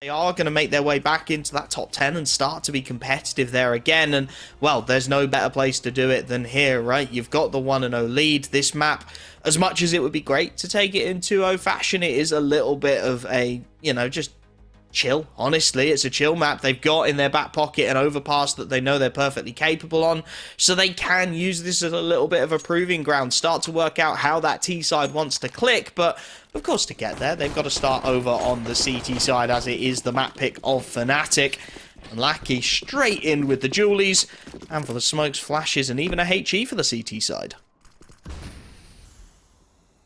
They are going to make their way back into that top 10 and start to be competitive there again. And, well, there's no better place to do it than here, right? You've got the 1-0 lead. This map, as much as it would be great to take it in 2-0 fashion, it is a little bit of a, you know, just chill. Honestly, it's a chill map. They've got in their back pocket an overpass that they know they're perfectly capable on, so they can use this as a little bit of a proving ground, start to work out how that T side wants to click. But of course, to get there, they've got to start over on the CT side, as it is the map pick of fnatic. And Lackey straight in with the Julies, and for the smokes, flashes, and even a HE for the CT side.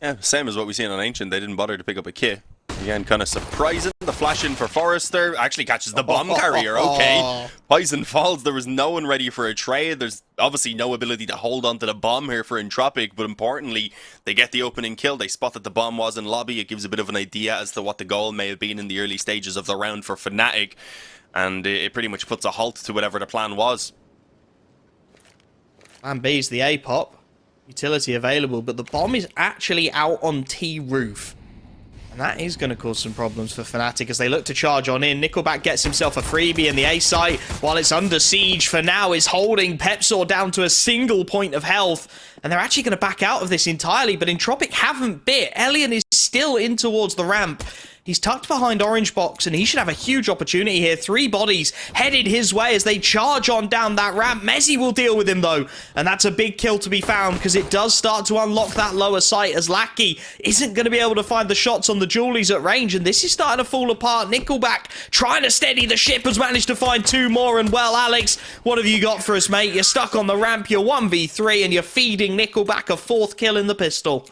Yeah, same as what we seen on Ancient. They didn't bother to pick up a kit. Again, kind of surprising. The flash in for Forrester actually catches the bomb carrier. Okay. Poison falls. There was no one ready for a trade. There's obviously no ability to hold onto the bomb here for Entropiq, but importantly, they get the opening kill. They spot that the bomb was in lobby. It gives a bit of an idea as to what the goal may have been in the early stages of the round for fnatic, and it pretty much puts a halt to whatever the plan was. Plan B's the A-pop. Utility available, but the bomb is actually out on T roof. And that is going to cause some problems for fnatic as they look to charge on in. NickelBack gets himself a freebie in the A site while it's under siege. For now is holding Pepsor down to a single point of health. And they're actually going to back out of this entirely, but Entropiq haven't bit. Elian is still in towards the ramp. He's tucked behind Orange Box, and he should have a huge opportunity here. 3 bodies headed his way as they charge on down that ramp. Messi will deal with him, though, and that's a big kill to be found because it does start to unlock that lower site as Lackey isn't going to be able to find the shots on the Julies at range, and this is starting to fall apart. NickelBack trying to steady the ship has managed to find 2 more, and well, Alex, what have you got for us, mate? You're stuck on the ramp, you're 1v3, and you're feeding NickelBack a 4th kill in the pistol.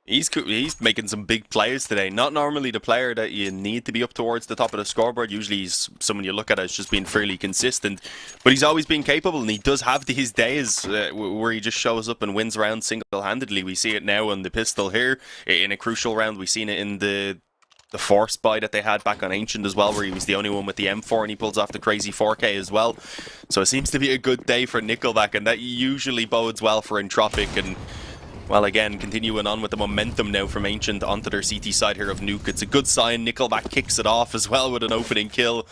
He's making some big plays today. Not normally the player that you need to be up towards the top of the scoreboard. Usually he's someone you look at as just being fairly consistent. But he's always been capable, and he does have these days where he just shows up and wins rounds single-handedly. We see it now on the pistol here in a crucial round. We've seen it in the force buy that they had back on Ancient as well, where he was the only one with the M4 and he pulls off the crazy 4K as well. So it seems to be a good day for NickelBack, and that usually bodes well for Entropiq. And well, again, continuing on with the momentum now from Ancient onto their CT side here of Nuke. It's a good sign. NickelBack kicks it off as well with an opening kill,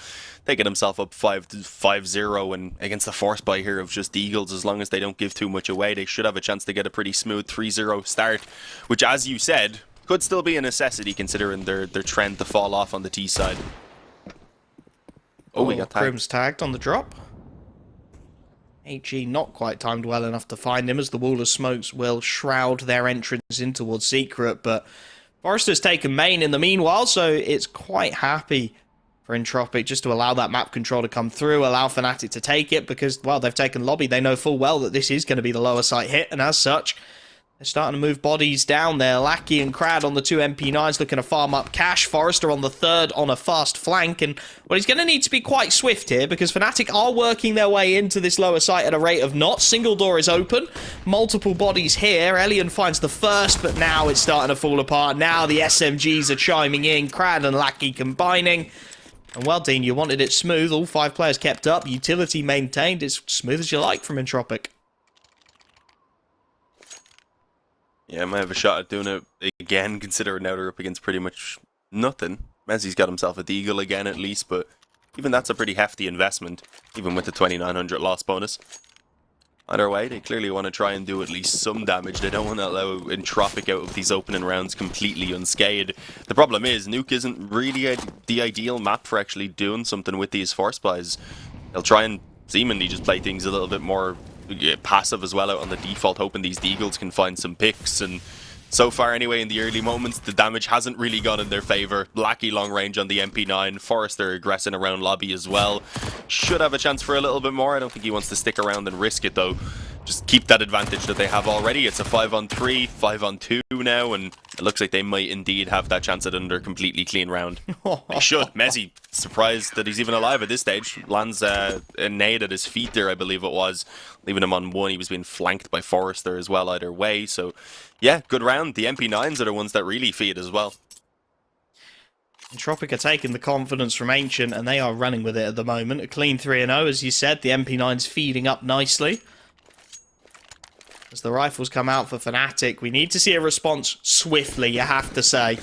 taking himself up 5-0, and against the force buy here of just Eagles, as long as they don't give too much away, they should have a chance to get a pretty smooth 3-0 start, which, as you said, could still be a necessity considering their trend to fall off on the T side. Oh, we got tagged. Crim's tagged on the drop. HE not quite timed well enough to find him as the wall of smokes will shroud their entrance in towards Secret, but Forrester's taken main in the meanwhile, so it's quite happy for Entropiq just to allow that map control to come through, allow fnatic to take it, because, well, they've taken lobby. They know full well that this is going to be the lower site hit, and as such, they're starting to move bodies down there. Lackey and Crad on the 2 MP9s looking to farm up cash. Forrester on the 3rd on a fast flank. And, well, he's going to need to be quite swift here because fnatic are working their way into this lower site at a rate of knots. Single door is open. Multiple bodies here. Elian finds the first, but now it's starting to fall apart. Now the SMGs are chiming in. Crad and Lackey combining. And, well, Dean, you wanted it smooth. All 5 players kept up. Utility maintained. It's smooth as you like from Entropiq. Yeah, I might have a shot at doing it again, considering now they're up against pretty much nothing. Messi's got himself a deagle again at least, but even that's a pretty hefty investment, even with the 2900 loss bonus. Either way, they clearly want to try and do at least some damage. They don't want to allow Entropiq out of these opening rounds completely unscathed. The problem is, Nuke isn't really the ideal map for actually doing something with these force buys. They'll try and seemingly just play things a little bit more passive as well out on the default, hoping these Deagles can find some picks, and so far anyway in the early moments the damage hasn't really gone in their favour. Lackey long range on the MP9, Forrester aggressing around lobby as well. Should have a chance for a little bit more. I don't think he wants to stick around and risk it though. Just keep that advantage that they have already. It's a 5-on-3, 5-on-2 now, and it looks like they might indeed have that chance at another completely clean round. They should. Messi, surprised that he's even alive at this stage. Lands a nade at his feet there, I believe it was, leaving him on 1. He was being flanked by Forrester as well either way. So, yeah, good round. The MP9s are the ones that really feed as well. Entropiq are taking the confidence from Ancient, and they are running with it at the moment. A clean 3-0, as you said. The MP9's feeding up nicely. As the rifles come out for fnatic, we need to see a response swiftly, you have to say.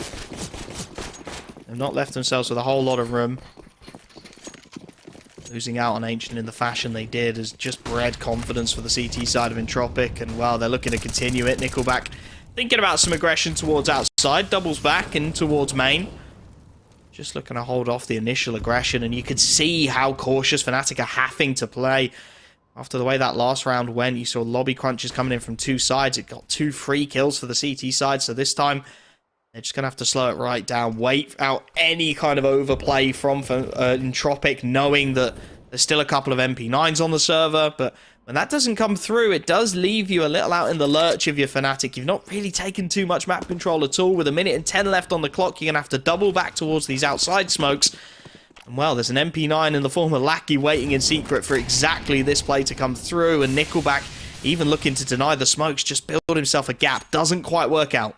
They've not left themselves with a whole lot of room. Losing out on Ancient in the fashion they did has just bred confidence for the CT side of Entropiq, and well, they're looking to continue it. NickelBack thinking about some aggression towards outside, doubles back in towards main. Just looking to hold off the initial aggression, and you could see how cautious fnatic are having to play. After the way that last round went, you saw lobby crunches coming in from two sides. It got 2 free kills for the CT side, so this time they're just going to have to slow it right down, wait out any kind of overplay from Entropiq, knowing that there's still a couple of MP9s on the server, but when that doesn't come through, it does leave you a little out in the lurch of your fnatic. You've not really taken too much map control at all. With 1:10 left on the clock, you're going to have to double back towards these outside smokes. And well, there's an MP9 in the form of Lackey waiting in secret for exactly this play to come through, and NickelBack even looking to deny the smokes, just build himself a gap. Doesn't quite work out.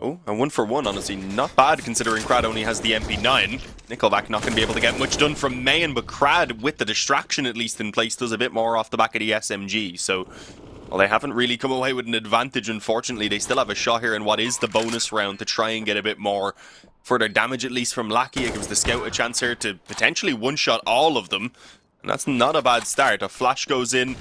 Oh, and 1 for 1, honestly, not bad considering Crad only has the MP9. NickelBack not going to be able to get much done from main, but Crad, with the distraction at least in place, does a bit more off the back of the SMG. So, well, they haven't really come away with an advantage, unfortunately. They still have a shot here in what is the bonus round to try and get a bit more further damage, at least from Lackey. It gives the scout a chance here to potentially one-shot all of them. And that's not a bad start. A flash goes in.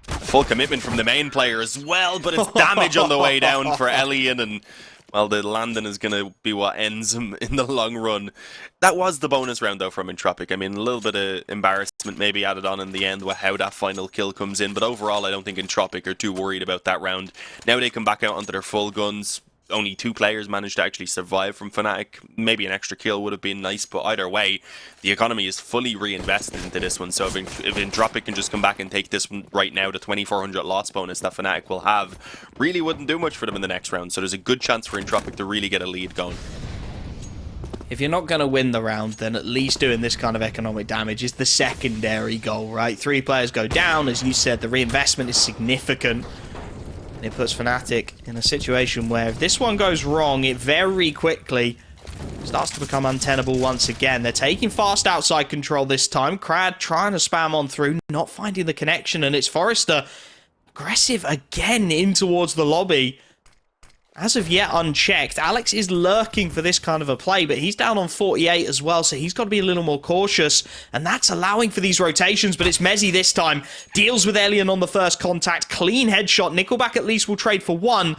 Full commitment from the main player as well, but it's damage on the way down for Elian, and well, the landing is going to be what ends him in the long run. That was the bonus round, though, from Entropiq. I mean, a little bit of embarrassment maybe added on in the end with how that final kill comes in, but overall, I don't think Entropiq are too worried about that round. Now they come back out onto their full guns. Only 2 players managed to actually survive from fnatic. Maybe an extra kill would have been nice, but either way, the economy is fully reinvested into this one. So if Entropiq can just come back and take this one right now, the 2400 loss bonus that fnatic will have really wouldn't do much for them in the next round. So there's a good chance for Entropiq to really get a lead going. If you're not going to win the round, then at least doing this kind of economic damage is the secondary goal, right? 3 players go down. As you said, the reinvestment is significant. And it puts fnatic in a situation where if this one goes wrong, it very quickly starts to become untenable once again. They're taking fast outside control this time. Crad trying to spam on through, not finding the connection, and it's Forrester aggressive again in towards the lobby. As of yet unchecked, Alex is lurking for this kind of a play, but he's down on 48 as well, so he's got to be a little more cautious, and that's allowing for these rotations, but it's Mezzy this time. Deals with Elian on the first contact, clean headshot. NickelBack at least will trade for 1,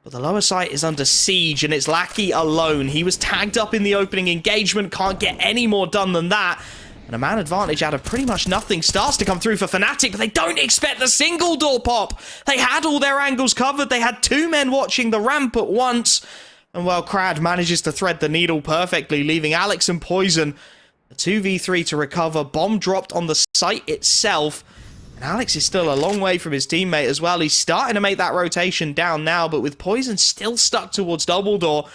but the lower site is under siege, and it's Lackey alone. He was tagged up in the opening engagement, can't get any more done than that. And a man advantage out of pretty much nothing starts to come through for fnatic, but they don't expect the single door pop. They had all their angles covered. They had 2 men watching the ramp at once. And well, Crad manages to thread the needle perfectly, leaving Alex and Poison a 2v3 to recover. Bomb dropped on the site itself. And Alex is still a long way from his teammate as well. He's starting to make that rotation down now, but with Poison still stuck towards double door,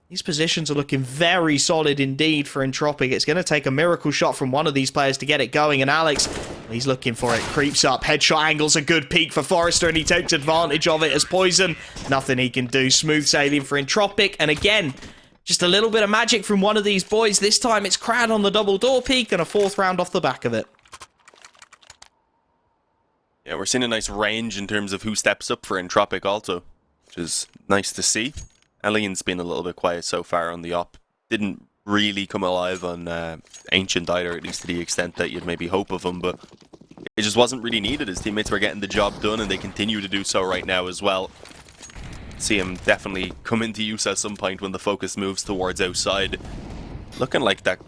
these positions are looking very solid indeed for Entropiq. It's going to take a miracle shot from one of these players to get it going, and Alex, he's looking for it. Creeps up. Headshot angle's a good peek for Forrester, and he takes advantage of it as Poison. Nothing he can do. Smooth sailing for Entropiq, and again, just a little bit of magic from one of these boys. This time it's Crad on the double door peek, and a 4th round off the back of it. Yeah, we're seeing a nice range in terms of who steps up for Entropiq also, which is nice to see. Elian's been a little bit quiet so far on the op. Didn't really come alive on Ancient either, at least to the extent that you'd maybe hope of him, but it just wasn't really needed. His teammates were getting the job done, and they continue to do so right now as well. See him definitely come into use at some point when the focus moves towards outside. Looking like that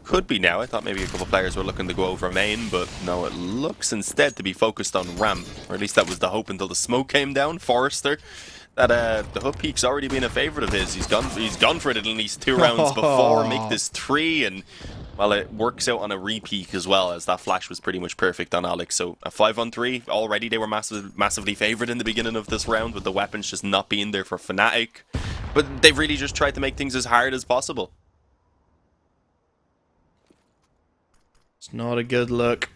could be now. I thought maybe a couple of players were looking to go over main, but no, it looks instead to be focused on ramp, or at least that was the hope until the smoke came down. Forrester, that the hook peak's already been a favorite of his. He's gone for it at least 2 rounds before, make this 3, and well, it works out on a re-peak as well, as that flash was pretty much perfect on Alex. So a 5-on-3 already. They were massively favored in the beginning of this round, with the weapons just not being there for fnatic, but they've really just tried to make things as hard as possible. It's not a good look.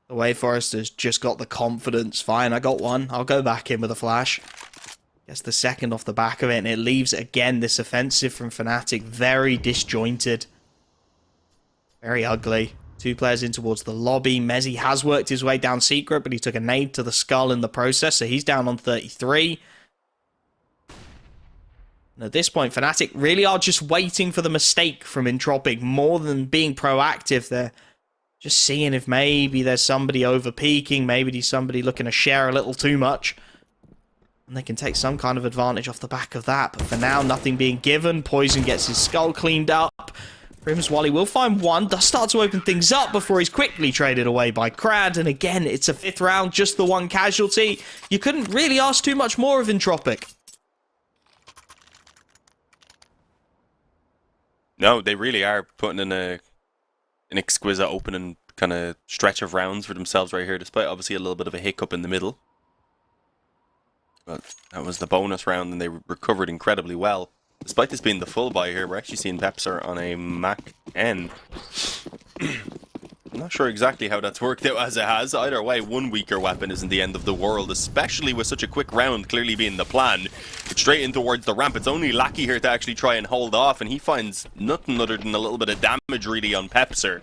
The way Forrester's just got the confidence. Fine, I got 1. I'll go back in with a flash. Gets the 2nd off the back of it, and it leaves, again, this offensive from fnatic very disjointed. Very ugly. Two players in towards the lobby. Mezzi has worked his way down secret, but he took a nade to the skull in the process, so he's down on 33. And at this point, Fnatic really are just waiting for the mistake from Entropiq more than being proactive. They're just seeing if maybe there's somebody over-peaking, maybe there's somebody looking to share a little too much. And they can take some kind of advantage off the back of that. But for now, nothing being given. Poison gets his skull cleaned up. Primswally will find one, does start to open things up before he's quickly traded away by Krad, and again, it's a 5th round, just the one casualty. You couldn't really ask too much more of Entropiq. No, they really are putting in an exquisite opening kind of stretch of rounds for themselves right here, despite obviously a little bit of a hiccup in the middle. But that was the bonus round, and they recovered incredibly well. Despite this being the full buy here, we're actually seeing Pepser on a Mac N. I'm not sure exactly how that's worked out as it has. Either way, one weaker weapon isn't the end of the world, especially with such a quick round clearly being the plan. It's straight in towards the ramp. It's only Lackey here to actually try and hold off, and he finds nothing other than a little bit of damage really on Pepser.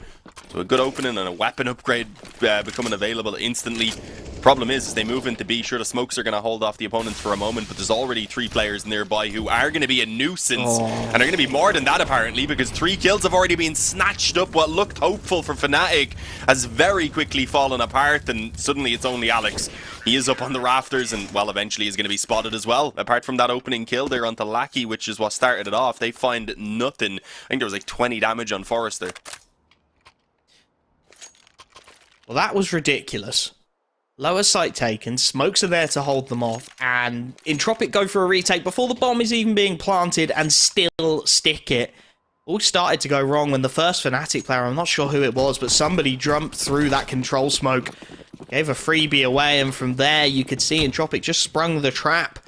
So a good opening and a weapon upgrade becoming available instantly. Problem is, as they move into B, sure, the smokes are going to hold off the opponents for a moment, but there's already 3 players nearby who are going to be a nuisance, and are going to be more than that apparently, because 3 kills have already been snatched up. What looked hopeful for Fnatic has very quickly fallen apart, and suddenly it's only Alex. He is up on the rafters, and well, eventually he's going to be spotted as well. Apart from that opening kill, they're onto Lackey, which is what started it off. They find nothing. I think there was like 20 damage on Forrester. Well, that was ridiculous. Lower site taken, smokes are there to hold them off, and Entropiq go for a retake before the bomb is even being planted and still stick it. All started to go wrong when the first Fnatic player, I'm not sure who it was, but somebody jumped through that control smoke, gave a freebie away, and from there you could see Entropiq just sprung the trap.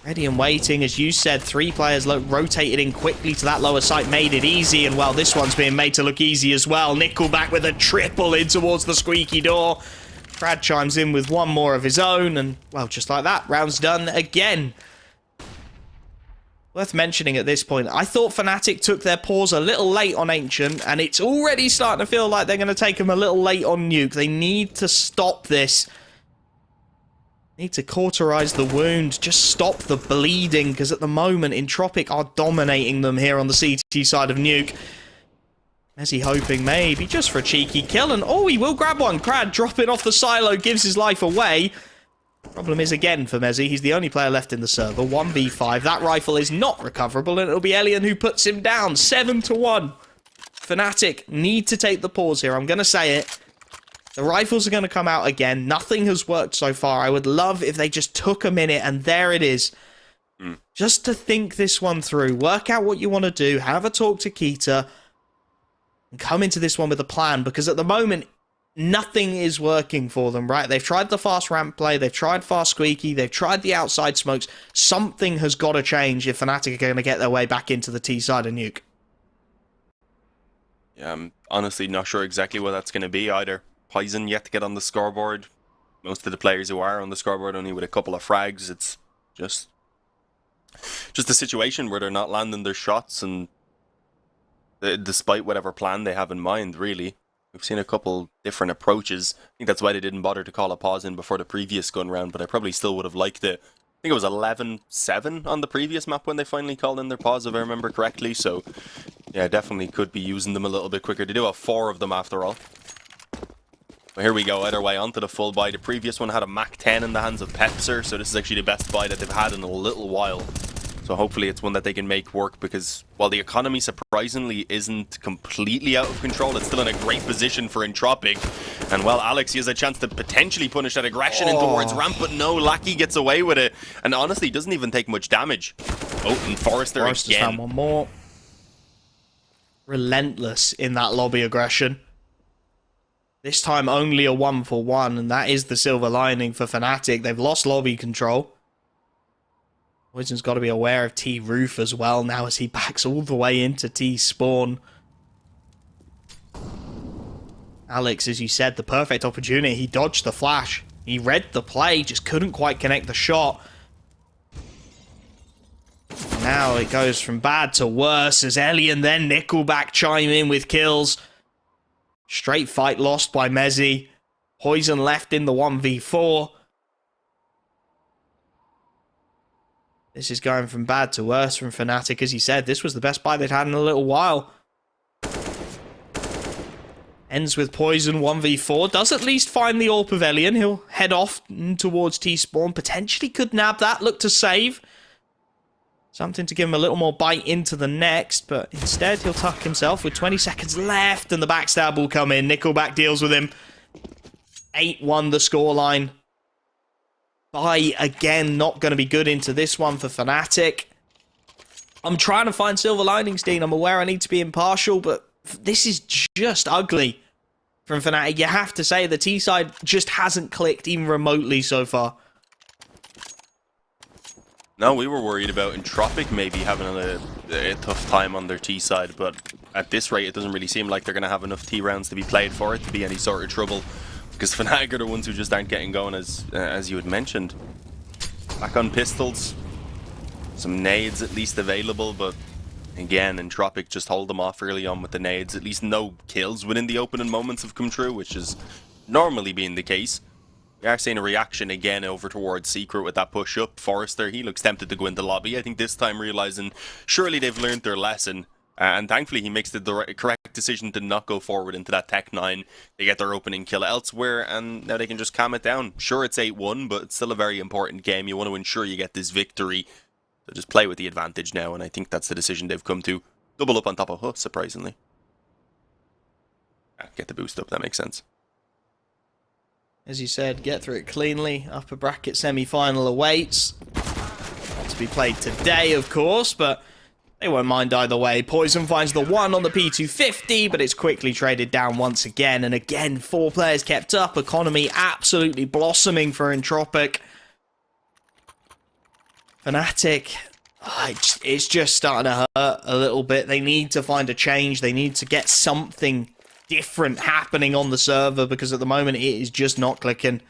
Ready and waiting, as you said, 3 players rotated in quickly to that lower site, made it easy, and well, this one's being made to look easy as well. NickelBack with a triple in towards the squeaky door. Brad chimes in with one more of his own, and, well, just like that, round's done again. Worth mentioning at this point, I thought Fnatic took their pause a little late on Ancient, and it's already starting to feel like they're going to take them a little late on Nuke. They need to stop this. Need to cauterize the wound, just stop the bleeding, because at the moment, Entropiq are dominating them here on the CT side of Nuke. Mezzi hoping maybe just for a cheeky kill, and oh, he will grab one. Krad dropping off the silo, gives his life away. Problem is, again, for Mezzi, he's the only player left in the server. 1v5. That rifle is not recoverable, and it'll be Elian who puts him down. 7-1. Fnatic need to take the pause here. I'm going to say it. The rifles are going to come out again. Nothing has worked so far. I would love if they just took a minute, and there it is. Just to think this one through. Work out what you want to do. Have a talk to Keita. And come into this one with a plan, because at the moment, nothing is working for them, right? They've tried the fast ramp play, they've tried fast squeaky, they've tried the outside smokes. Something has got to change if Fnatic are going to get their way back into the T side of Nuke. Yeah, I'm honestly not sure exactly what that's going to be either. Poison yet to get on the scoreboard. Most of the players who are on the scoreboard only with a couple of frags. It's just a situation where they're not landing their shots, and despite whatever plan they have in mind, really. We've seen a couple different approaches. I think that's why they didn't bother to call a pause in before the previous gun round, but I probably still would have liked it. I think it was 11-7 on the previous map when they finally called in their pause, if I remember correctly. So, yeah, definitely could be using them a little bit quicker. They do have 4 of them after all. But here we go, either way, onto the full buy. The previous one had a Mac 10 in the hands of Pepser, so this is actually the best buy that they've had in a little while. So hopefully it's one that they can make work, because while the economy surprisingly isn't completely out of control, it's still in a great position for Entropiq. And well, Alex, he has a chance to potentially punish that aggression in towards ramp, but no, Lackey gets away with it. And honestly, doesn't even take much damage. Oh, and Forrester again. Found one more. Relentless in that lobby aggression. This time only a 1-for-1, and that is the silver lining for Fnatic. They've lost lobby control. Poison's got to be aware of T roof as well now as he backs all the way into T spawn. Alex, as you said, the perfect opportunity. He dodged the flash. He read the play, just couldn't quite connect the shot. Now it goes from bad to worse as Ellie and then NickelBack chime in with kills. Straight fight lost by Mezzy. Poison left in the 1v4. This is going from bad to worse from fnatic. As he said, this was the best buy they'd had in a little while. Ends with Poison 1v4. Does at least find the AWP of Elian. He'll head off towards T-spawn. Potentially could nab that. Look to save. Something to give him a little more bite into the next. But instead, he'll tuck himself with 20 seconds left. And the backstab will come in. NickelBack deals with him. 8-1 the scoreline. Buy again. Not going to be good into this one for fnatic. I'm trying to find silver linings, Dean. I'm aware I need to be impartial. But this is just ugly from fnatic. You have to say the T side just hasn't clicked even remotely so far. No, we were worried about Entropiq maybe having a tough time on their T side, but at this rate it doesn't really seem like they're going to have enough T rounds to be played for it to be any sort of trouble, because fnatic are the ones who just aren't getting going, as you had mentioned. Back on pistols, some nades at least available, but again, Entropiq just hold them off early on with the nades. At least no kills within the opening moments have come true, which is normally being the case. We are seeing a reaction again over towards Secret with that push up. Forrester, he looks tempted to go into lobby. I think this time realizing surely they've learned their lesson. And thankfully he makes the correct decision to not go forward into that Tech 9. They get their opening kill elsewhere and now they can just calm it down. Sure, it's 8-1, but it's still a very important game. You want to ensure you get this victory. So just play with the advantage now, and I think that's the decision they've come to. Double up on top of Huh, surprisingly. Get the boost up, that makes sense. As you said, get through it cleanly. Upper bracket semi-final awaits. Not to be played today, of course, but they won't mind either way. Poison finds the 1 on the P250, but it's quickly traded down once again. And again, 4 players kept up. Economy absolutely blossoming for Entropiq. fnatic, it's just starting to hurt a little bit. They need to find a change. They need to get something different happening on the server, because at the moment it is just not clicking.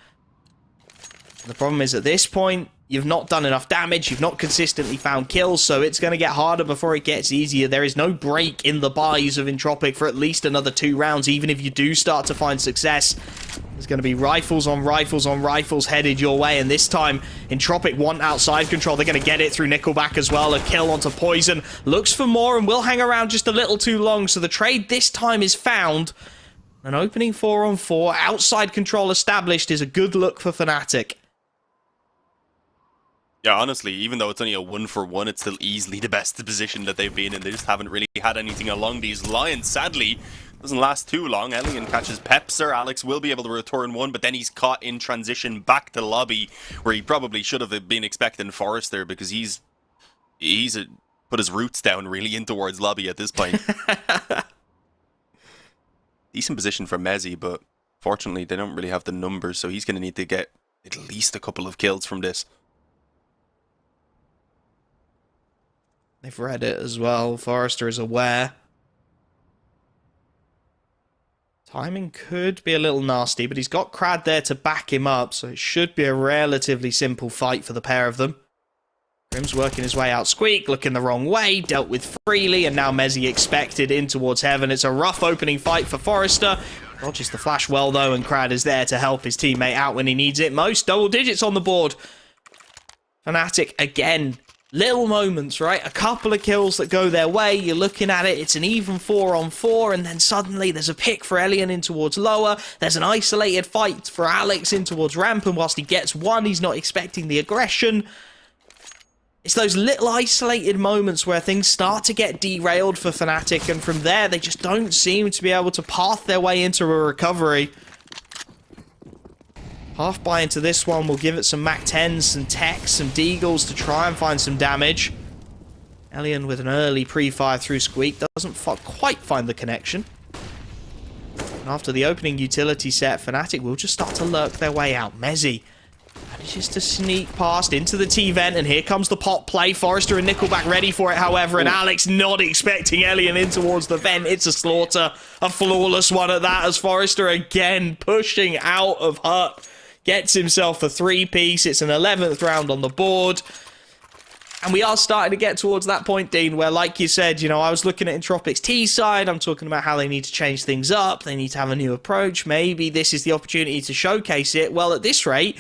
The problem is at this point, you've not done enough damage, you've not consistently found kills, so it's going to get harder before it gets easier. There is no break in the buys of Entropiq for at least another 2 rounds, even if you do start to find success. There's going to be rifles on rifles on rifles headed your way, and this time Entropiq want outside control. They're going to get it through NickelBack as well. A kill onto Poison. Looks for more and will hang around just a little too long, so the trade this time is found. An opening 4-on-4, outside control established is a good look for fnatic. Yeah, honestly, even though it's only a 1-for-1, it's still easily the best position that they've been in. They just haven't really had anything along these lines. Sadly, doesn't last too long. Elian catches Pepser. Alex will be able to return one, but then he's caught in transition back to lobby, where he probably should have been expecting Forrester, because he's put his roots down really in towards lobby at this point. Decent position for Mezzy, but fortunately they don't really have the numbers, so he's going to need to get at least a couple of kills from this. They've read it as well. Forrester is aware. Timing could be a little nasty, but he's got Crad there to back him up, so it should be a relatively simple fight for the pair of them. Grim's working his way out. Squeak looking the wrong way, dealt with freely, and now Mezzy expected in towards heaven. It's a rough opening fight for Forrester. Dodges the flash well, though, and Crad is there to help his teammate out when he needs it most. Double digits on the board. fnatic, again, little moments, right? A couple of kills that go their way. You're looking at it. It's an even 4-on-4, and then suddenly there's a pick for Elian in towards lower. There's an isolated fight for Alex in towards ramp, and whilst he gets one, he's not expecting the aggression. It's those little isolated moments where things start to get derailed for fnatic, and from there, they just don't seem to be able to path their way into a recovery. Half buy into this one. We'll give it some MAC-10s, some techs, some deagles to try and find some damage. Elian with an early pre-fire through Squeak. Doesn't quite find the connection. And after the opening utility set, fnatic will just start to lurk their way out. Mezzy manages to sneak past into the T-vent, and here comes the pop play. Forrester and NickelBack ready for it, however, and Alex not expecting Elian in towards the vent. It's a slaughter. A flawless one at that, as Forrester again pushing out of Hut. Gets himself a 3-piece. It's an 11th round on the board. And we are starting to get towards that point, Dean, where, like you said, you know, I was looking at Entropiq's T side. I'm talking about how they need to change things up. They need to have a new approach. Maybe this is the opportunity to showcase it. Well, at this rate,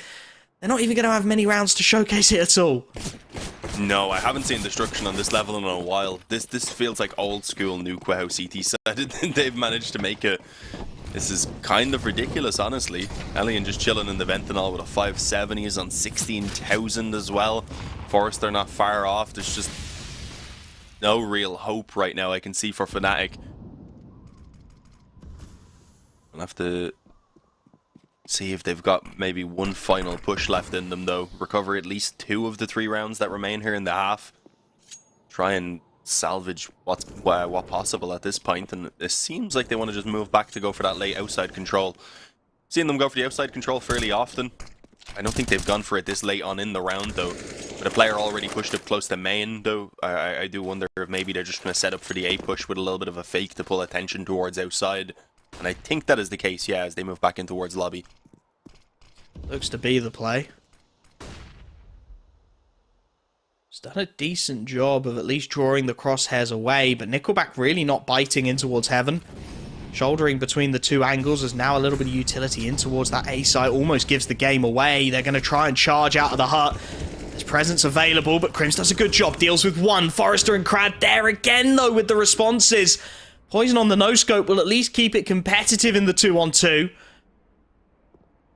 they're not even going to have many rounds to showcase it at all. No, I haven't seen destruction on this level in a while. This feels like old school Nuke how CT said they've managed to make it. This is kind of ridiculous, honestly. Alien just chilling in the vent and all with a 570. He's on 16,000 as well. Forrester not far off. There's just no real hope right now I can see for fnatic. I'll have to see if they've got maybe one final push left in them, though. Recover at least 2 of the 3 rounds that remain here in the half. Try and salvage what possible at this point, and it seems like they want to just move back to go for that late outside control. Seen them go for the outside control fairly often. I don't think they've gone for it this late on in the round, though. But a player already pushed up close to main, though. I do wonder if maybe they're just going to set up for the A push with a little bit of a fake to pull attention towards outside. And I think that is the case, yeah, as they move back in towards lobby. Looks to be the play. He's done a decent job of at least drawing the crosshairs away, but NickelBack really not biting in towards heaven. Shouldering between the 2 angles. There's now a little bit of utility in towards that A site. Almost gives the game away. They're going to try and charge out of the hut. There's presence available, but Crims does a good job. Deals with 1. Forrester and Crad there again, though, with the responses. Poison on the no-scope will at least keep it competitive in the 2-on-2.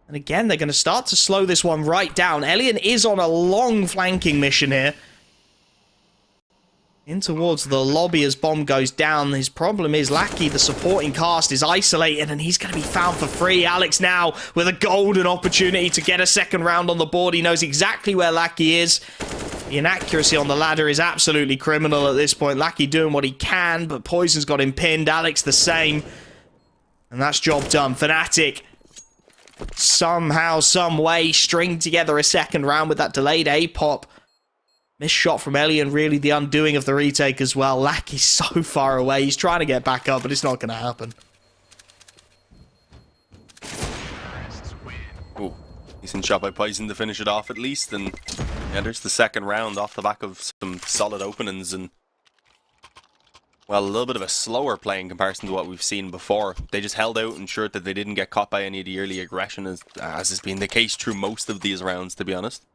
And again, they're going to start to slow this one right down. Elian is on a long flanking mission here. In towards the lobby as bomb goes down. His problem is Lackey, the supporting cast, is isolated and he's going to be found for free. Alex now with a golden opportunity to get a second round on the board. He knows exactly where Lackey is. The inaccuracy on the ladder is absolutely criminal at this point. Lackey doing what he can, but Poison's got him pinned. Alex the same. And that's job done. fnatic somehow, some way, string together a second round with that delayed A-pop. Missed shot from Elian, really the undoing of the retake as well. Lackey's so far away. He's trying to get back up, but it's not going to happen. Ooh, decent shot by Poison to finish it off at least. And yeah, there's the second round off the back of some solid openings. And, well, a little bit of a slower play in comparison to what we've seen before. They just held out, ensured that they didn't get caught by any of the early aggression, as has been the case through most of these rounds, to be honest.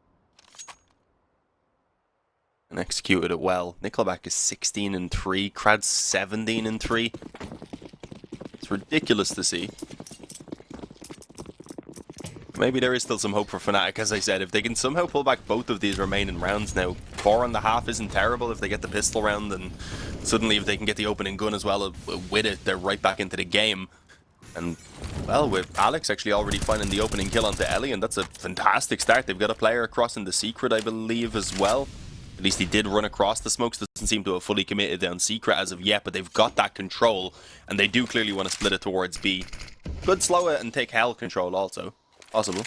And executed it well. NickelBack is 16-3, Krad's 17-3. It's ridiculous to see. Maybe there is still some hope for fnatic, as I said. If they can somehow pull back both of these remaining rounds now, 4.5 isn't terrible if they get the pistol round, and suddenly if they can get the opening gun as well with it, they're right back into the game. And, well, with Alex actually already finding the opening kill onto Ellie, and that's a fantastic start. They've got a player crossing the secret, I believe, as well. At least he did run across the smokes. Doesn't seem to have fully committed down secret as of yet, but they've got that control, and they do clearly want to split it towards B. Could slow it and take hell control also. Possible.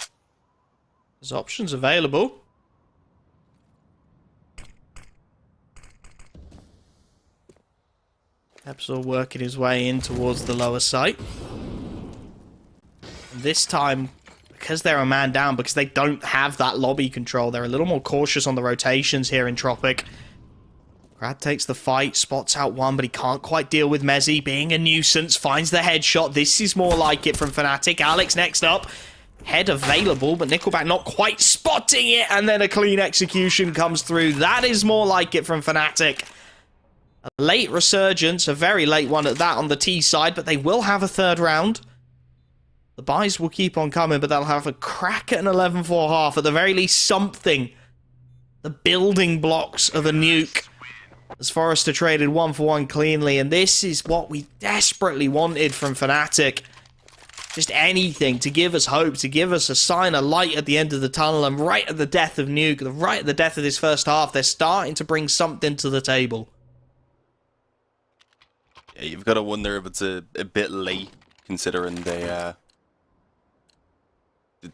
There's options available. Epsor working his way in towards the lower site. And this time, because they're a man down, because they don't have that lobby control, they're a little more cautious on the rotations here in Entropiq. Crad takes the fight, spots out 1, but he can't quite deal with Mezzy. Being a nuisance, finds the headshot. This is more like it from fnatic. Alex next up. Head available, but NickelBack not quite spotting it, and then a clean execution comes through. That is more like it from fnatic. A late resurgence, a very late one at that on the T side, but they will have a third round. The buys will keep on coming, but they'll have a crack at an 11-4 half. At the very least, something. The building blocks of a nuke. As Forrester traded 1-for-1 cleanly, and this is what we desperately wanted from fnatic. Just anything to give us hope, to give us a sign of light at the end of the tunnel, and right at the death of Nuke, right at the death of this first half, they're starting to bring something to the table. Yeah, you've got to wonder if it's a bit late, considering they're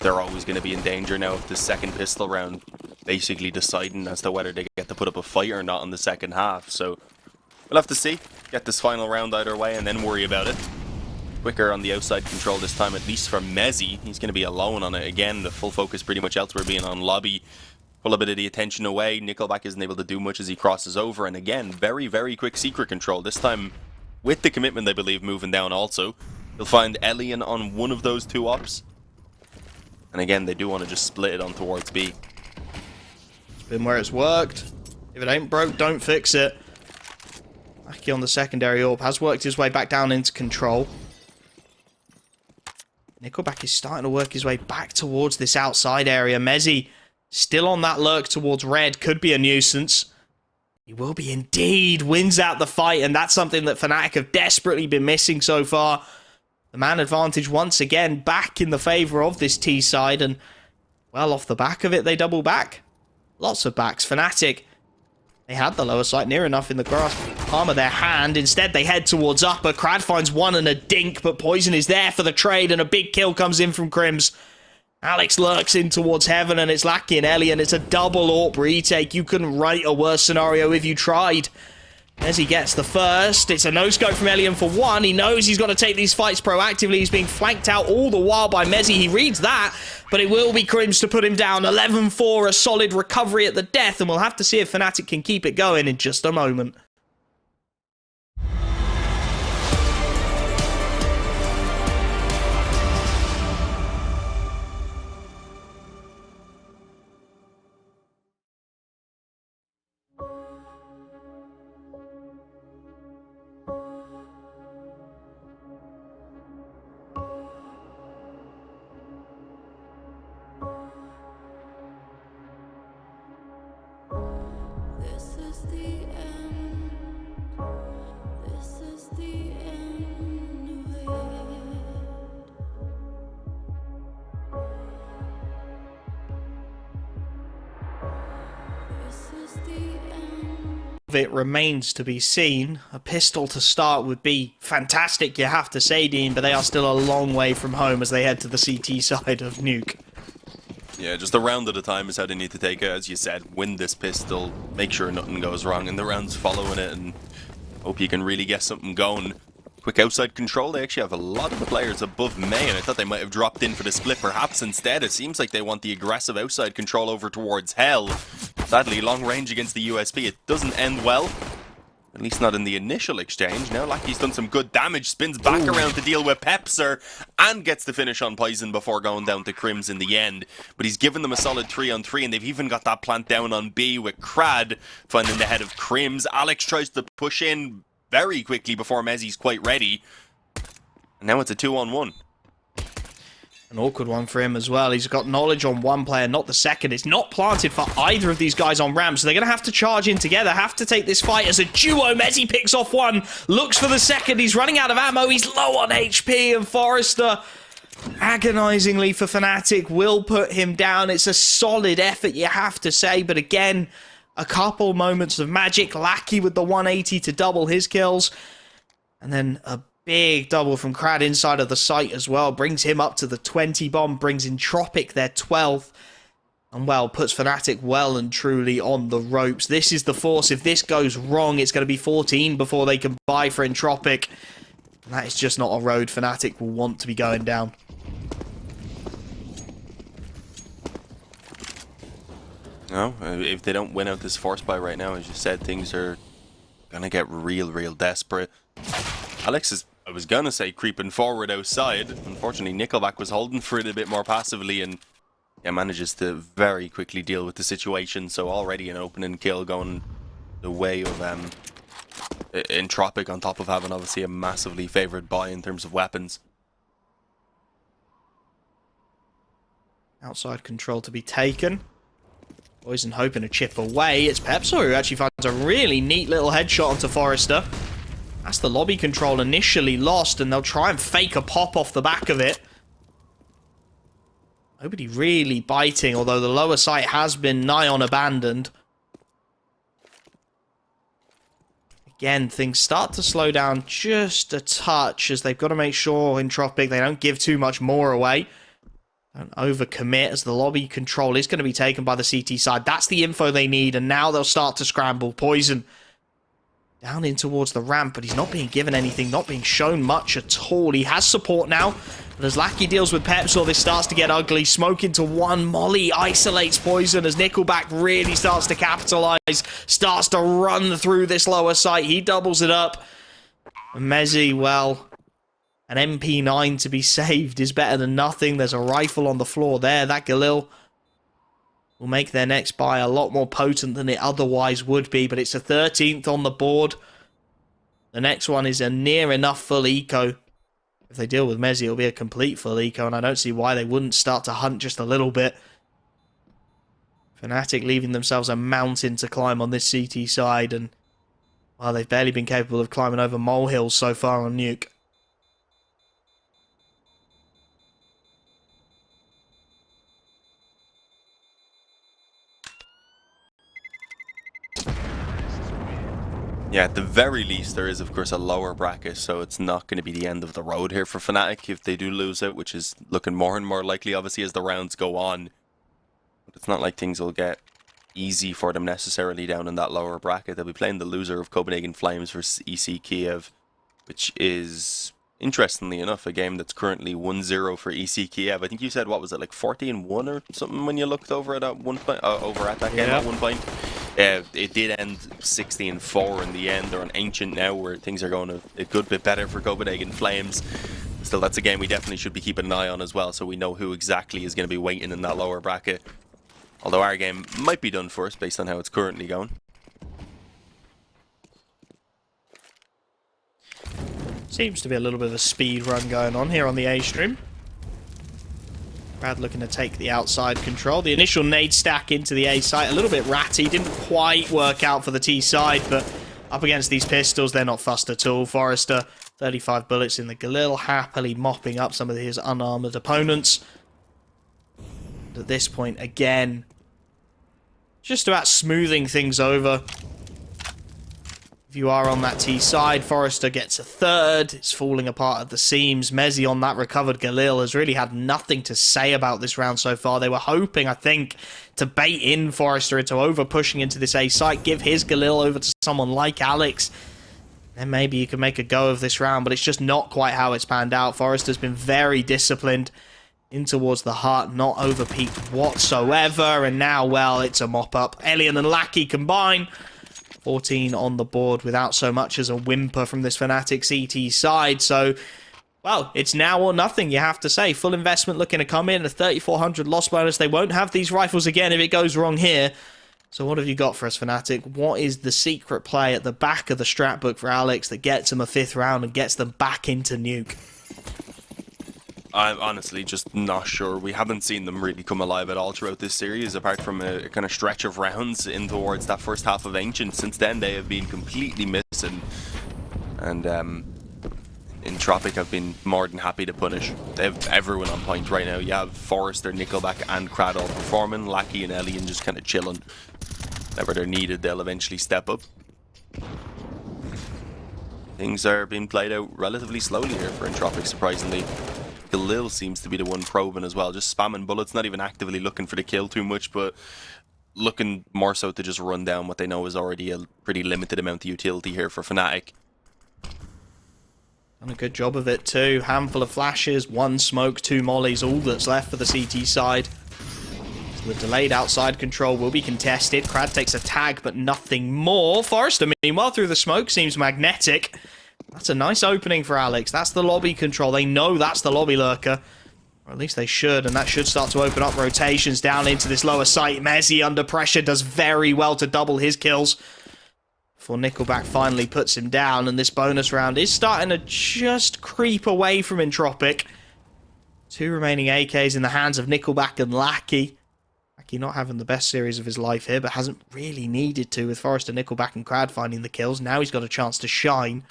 always going to be in danger now of the second pistol round basically deciding as to whether they get to put up a fight or not in the second half. So we'll have to see. Get this final round either way and then worry about it. Quicker on the outside control this time, at least for Mezzy. He's going to be alone on it again. The full focus pretty much elsewhere being on lobby. pull a bit of the attention away. NickelBack isn't able to do much as he crosses over. And again, very, very quick secret control. This time with the commitment, I believe, moving down also. You'll find Elian on one of those two ops. And again, they do want to just split it on towards B. It's been where it's worked. If it ain't broke, don't fix it. Aki on the secondary orb has worked his way back down into control. NickelBack is starting to work his way back towards this outside area. Mezzy still on that lurk towards red. Could be a nuisance. He will be indeed. Wins out the fight, and that's something that Fnatic have desperately been missing so far. The man advantage once again back in the favour of this T side, and well, off the back of it, they double back. Lots of backs. Fnatic, they had the lower side near enough in the grasp palm of their hand. Instead, they head towards upper. Crad finds one and a dink, but Poison is there for the trade, and a big kill comes in from Crims. Alex lurks in towards heaven, and it's Lackey and Ellie, and it's a double AWP retake. You couldn't write a worse scenario if you tried. As he gets the first, it's a no-scope from Elian for one. He knows he's got to take these fights proactively. He's being flanked out all the while by Mezzy. He reads that, but it will be Crims to put him down. 11-4, a solid recovery at the death, and we'll have to see if Fnatic can keep it going in just a moment. It remains to be seen. A pistol to start would be fantastic, you have to say, Dean, but they are still a long way from home as they head to the CT side of Nuke. Yeah, just a round at a time is how they need to take it. As you said, win this pistol, make sure nothing goes wrong in the rounds following it, and hope you can really get something going. Quick outside control. They actually have a lot of the players above May, and I thought they might have dropped in for the split. Perhaps instead, it seems like they want the aggressive outside control over towards Hell. Sadly, long range against the USP. It doesn't end well. At least not in the initial exchange. Now Lackey's done some good damage, spins back around to deal with Pepser, and gets the finish on Poison before going down to Crims in the end. But he's given them a solid 3-on-3, and they've even got that plant down on B with Crad finding the head of Crims. Alex tries to push in very quickly before Mezzy's quite ready. And now it's a 2-on-1. An awkward one for him as well. He's got knowledge on one player, not the second. It's not planted for either of these guys on ramp, so they're going to have to charge in together, have to take this fight as a duo. Mezzy picks off one, looks for the second. He's running out of ammo. He's low on HP, and Forrester, agonizingly for Fnatic, will put him down. It's a solid effort, you have to say, but again, a couple moments of magic. Lackey with the 180 to double his kills, and then a big double from Crad inside of the site as well. Brings him up to the 20 bomb. Brings Entropiq their 12th. And, well, puts Fnatic well and truly on the ropes. This is the force. If this goes wrong, it's going to be 14 before they can buy for Entropiq. And that is just not a road Fnatic will want to be going down. No, if they don't win out this force buy right now, as you said, things are going to get real desperate. Alex is, I was going to say, creeping forward outside. Unfortunately, NickelBack was holding for it a bit more passively, and yeah, manages to very quickly deal with the situation. So already an opening kill going the way of Entropiq, on top of having obviously a massively favoured buy in terms of weapons. Outside control to be taken. Poison hoping to chip away. It's Pepsor who actually finds a really neat little headshot onto Forrester. That's the lobby control initially lost, and they'll try and fake a pop off the back of it. Nobody really biting, although the lower site has been nigh on abandoned. Again, things start to slow down just a touch, as they've got to make sure Entropiq, they don't give too much more away. Don't overcommit, as the lobby control is going to be taken by the CT side. That's the info they need, and now they'll start to scramble. Poison down in towards the ramp, but he's not being given anything, not being shown much at all. He has support now. But as Lackey deals with Pepsor, this starts to get ugly. Smoke into one. Molly isolates Poison as NickelBack really starts to capitalize. Starts to run through this lower site. He doubles it up. And Mezzy, well, an MP9 to be saved is better than nothing. There's a rifle on the floor there. That Galil will make their next buy a lot more potent than it otherwise would be. But it's a 13th on the board. The next one is a near enough full eco. If they deal with Mezzy, it'll be a complete full eco, and I don't see why they wouldn't start to hunt just a little bit. Fnatic leaving themselves a mountain to climb on this CT side, and, well, they've barely been capable of climbing over molehills so far on Nuke. Yeah, at the very least, there is, of course, a lower bracket, so it's not going to be the end of the road here for Fnatic if they do lose it, which is looking more and more likely, obviously, as the rounds go on. But it's not like things will get easy for them necessarily down in that lower bracket. They'll be playing the loser of Copenhagen Flames versus EC Kiev, which is, interestingly enough, a game that's currently 1-0 for EC Kiev. I think you said, what was it, like 40-1 or something when you looked over at that game at one point? It did end 16-4 in the end. They're on Ancient now, where things are going a good bit better for Copenhagen Flames. Still, that's a game we definitely should be keeping an eye on as well, so we know who exactly is going to be waiting in that lower bracket. Although our game might be done for us based on how it's currently going. Seems to be a little bit of a speed run going on here on the A stream. Brad looking to take the outside control. The initial nade stack into the A site, a little bit ratty. Didn't quite work out for the T side, but up against these pistols, they're not fussed at all. Forrester, 35 bullets in the Galil, happily mopping up some of his unarmored opponents. And at this point, again, just about smoothing things over. If you are on that T side, Forrester gets a third. It's falling apart at the seams. Mezzy on that recovered Galil has really had nothing to say about this round so far. They were hoping, I think, to bait in Forrester into over-pushing into this A site, give his Galil over to someone like Alex. Then maybe you can make a go of this round, but it's just not quite how it's panned out. Forrester's been very disciplined in towards the heart, not over-peaked whatsoever, and now, well, it's a mop-up. Elian and Lackey combine. 14 on the board without so much as a whimper from this Fnatic CT side. So, well, it's now or nothing, you have to say. Full investment looking to come in, a 3,400 loss bonus. They won't have these rifles again if it goes wrong here. So what have you got for us, Fnatic? What is the secret play at the back of the strat book for Alex that gets them a 5th round and gets them back into Nuke? I'm honestly just not sure. We haven't seen them really come alive at all throughout this series, apart from a kind of stretch of rounds in towards that first half of Ancient. Since then, they have been completely missing. And Entropiq have been more than happy to punish. They have everyone on point right now. You have Forrester, NickelBack, and Crad all performing. Lackey and Elian just kind of chilling. Whenever they're needed, they'll eventually step up. Things are being played out relatively slowly here for Entropiq, surprisingly. Galil seems to be the one probing as well, just spamming bullets, not even actively looking for the kill too much, but looking more so to just run down what they know is already a pretty limited amount of utility here for Fnatic. Done a good job of it too. Handful of flashes, 1 smoke, 2 mollies, all that's left for the CT side. So the delayed outside control will be contested. Crad takes a tag, but nothing more. Forrester, meanwhile, through the smoke, seems magnetic. That's a nice opening for Alex. That's the lobby control. They know that's the lobby lurker. Or at least they should, and that should start to open up rotations down into this lower site. Mezzy under pressure does very well to double his kills before NickelBack finally puts him down, and this bonus round is starting to just creep away from Entropiq. 2 remaining AKs in the hands of NickelBack and Lackey. Lackey not having the best series of his life here, but hasn't really needed to with Forrester, NickelBack, and Crad finding the kills. Now he's got a chance to shine.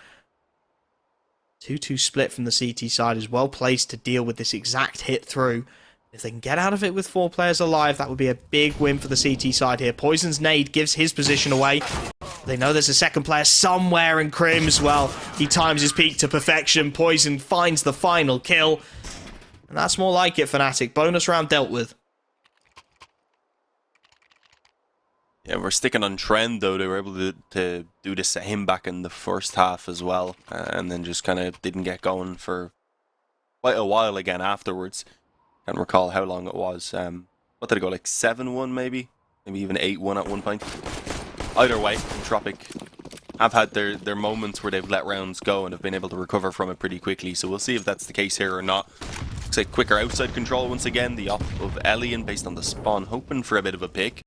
2-2 split from the CT side is well placed to deal with this exact hit through. If they can get out of it with 4 players alive, that would be a big win for the CT side here. Poison's nade gives his position away. They know there's a second player somewhere in Crims. Well, he times his peak to perfection. Poison finds the final kill. And that's more like it, Fnatic. Bonus round dealt with. Yeah, we're sticking on trend, though. They were able to do the same back in the first half as well. And then just kind of didn't get going for quite a while again afterwards. Can't recall how long it was. What did it go, like 7-1 maybe? Maybe even 8-1 at one point. Either way, Entropiq have had their moments where they've let rounds go and have been able to recover from it pretty quickly, so we'll see if that's the case here or not. Looks like quicker outside control once again, the op of Elian based on the spawn, hoping for a bit of a pick.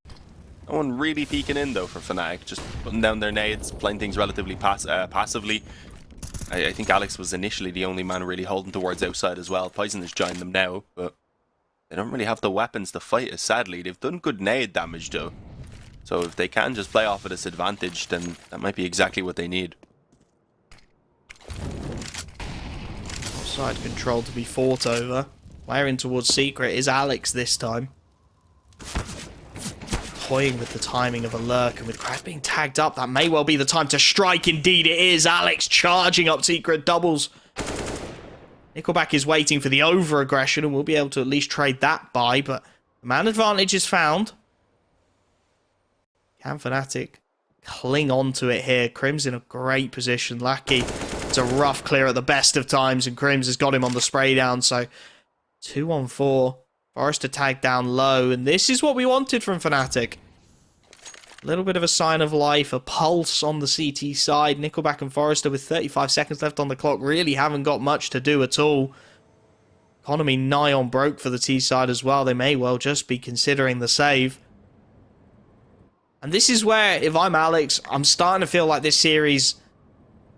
No one really peeking in though for fnatic, just putting down their nades, playing things relatively passively. I think Alex was initially the only man really holding towards outside as well. Poison has joined them now, but they don't really have the weapons to fight us, sadly. They've done good nade damage though. So if they can just play off of this advantage, then that might be exactly what they need. Offside control to be fought over. Firing towards Secret is Alex this time. Toying with the timing of a lurk, and with Crad being tagged up, that may well be the time to strike. Indeed it is. Alex charging up Secret, doubles. NickelBack is waiting for the over-aggression, and we'll be able to at least trade that by, but the man advantage is found. Can fnatic cling on to it here? Crim's in a great position. Lackey, it's a rough clear at the best of times, and Crims has got him on the spray down, so 2-on-4. Forrester tagged down low, and this is what we wanted from fnatic. A little bit of a sign of life, a pulse on the CT side. NickelBack and Forrester with 35 seconds left on the clock really haven't got much to do at all. Economy nigh on broke for the T side as well. They may well just be considering the save. And this is where, if I'm Alex, I'm starting to feel like this series,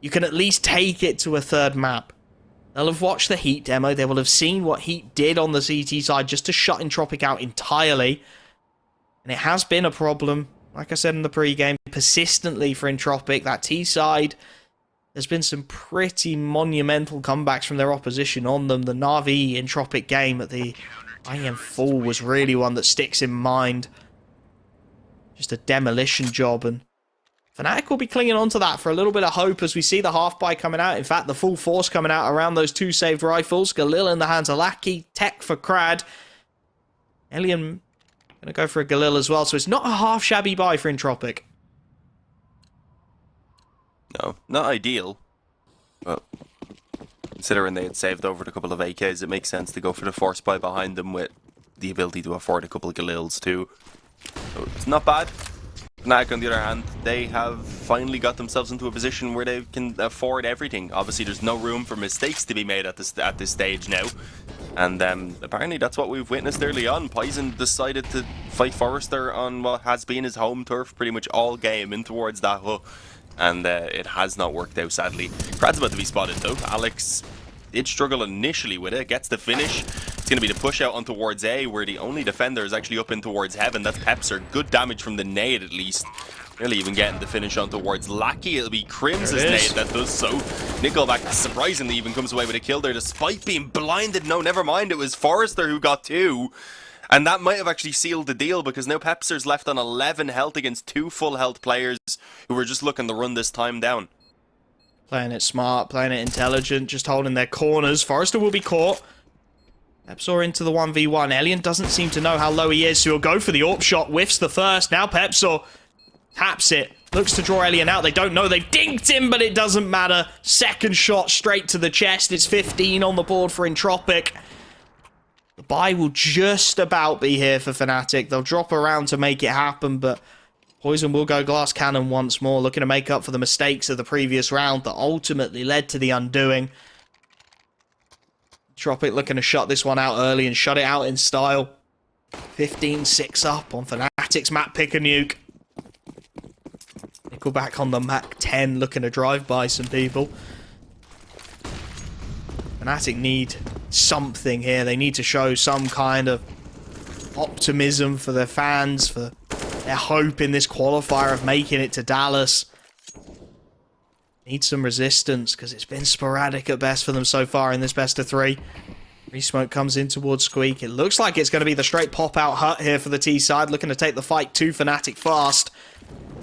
you can at least take it to a third map. They'll have watched the Heat demo. They will have seen what Heat did on the CT side just to shut Entropiq out entirely. And it has been a problem, like I said in the pre-game, persistently for Entropiq. That T side, there's been some pretty monumental comebacks from their opposition on them. The Na'Vi Entropiq game at the IEM Fall was really one that sticks in mind. Just a demolition job, and fnatic will be clinging on to that for a little bit of hope as we see the half-buy coming out. In fact, the full force coming out around those two saved rifles. Galil in the hands of Lackey, tech for Crad. Elian going to go for a Galil as well, so it's not a half-shabby buy for Entropiq. No, not ideal, but considering they had saved over a couple of AKs, it makes sense to go for the force buy behind them with the ability to afford a couple of Galils too. So it's not bad. Fnatic, on the other hand, they have finally got themselves into a position where they can afford everything. Obviously, there's no room for mistakes to be made at this stage now. And apparently that's what we've witnessed early on. Poison decided to fight Forrester on what has been his home turf pretty much all game in towards that hut. And it has not worked out, sadly. Crad's about to be spotted, though. Alex did struggle initially with it. Gets the finish. It's going to be the push out on towards A, where the only defender is actually up in towards Heaven. That's Pepser. Good damage from the nade, at least. Really even getting the finish on towards Lackey. It'll be Crim's nade that does so. NickelBack surprisingly even comes away with a kill there, despite being blinded. No, never mind. It was Forrester who got 2. And that might have actually sealed the deal, because now Pepser's left on 11 health against 2 full health players who were just looking to run this time down. Playing it smart, playing it intelligent, just holding their corners. Forrester will be caught. Pepsor into the 1v1. Elian doesn't seem to know how low he is, so he'll go for the AWP shot. Whiffs the first. Now Pepsor taps it. Looks to draw Elian out. They don't know. They've dinked him, but it doesn't matter. Second shot straight to the chest. It's 15 on the board for Entropiq. The buy will just about be here for fnatic. They'll drop around to make it happen, but Poison will go glass cannon once more, looking to make up for the mistakes of the previous round that ultimately led to the undoing. Entropiq looking to shut this one out early and shut it out in style. 15-6 up on fnatic's map pick a nuke. NickelBack on the Mac 10 looking to drive by some people. Fnatic need something here. They need to show some kind of optimism for their fans, for their hope in this qualifier of making it to Dallas. Need some resistance, because it's been sporadic at best for them so far in this best of 3. Resmoke comes in towards Squeak. It looks like it's going to be the straight pop-out hut here for the T side, looking to take the fight to fnatic fast.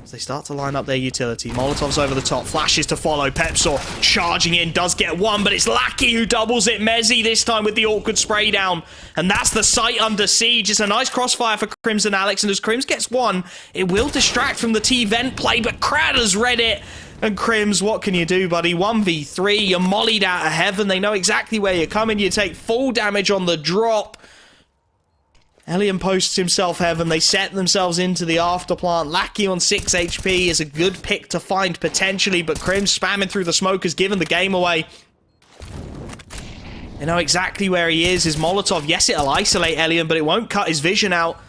As they start to line up their utility. Molotov's over the top. Flashes to follow. Pepsor charging in. Does get one, but it's Lackey who doubles it. Mezzy this time with the awkward spray down. And that's the site under siege. It's a nice crossfire for Crimson Alex. And as Crims gets one, it will distract from the T-Vent play. But Crad has read it. And Crims, what can you do, buddy? 1v3, you're mollied out of heaven. They know exactly where you're coming. You take full damage on the drop. Elian posts himself heaven. They set themselves into the afterplant. Lackey on 6 HP is a good pick to find potentially, but Crims spamming through the smoke has given the game away. They know exactly where he is. His Molotov, yes, it'll isolate Elian, but it won't cut his vision out.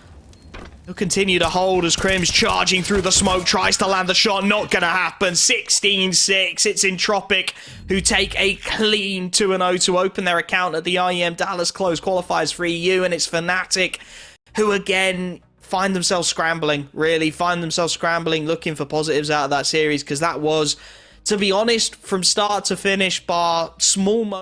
He'll continue to hold as Crims charging through the smoke, tries to land the shot, not gonna happen. 16-6, it's Entropiq who take a clean 2-0 to open their account at the IEM Dallas Close qualifiers for EU, and it's fnatic who again find themselves scrambling, looking for positives out of that series, because that was, to be honest, from start to finish, bar small moments.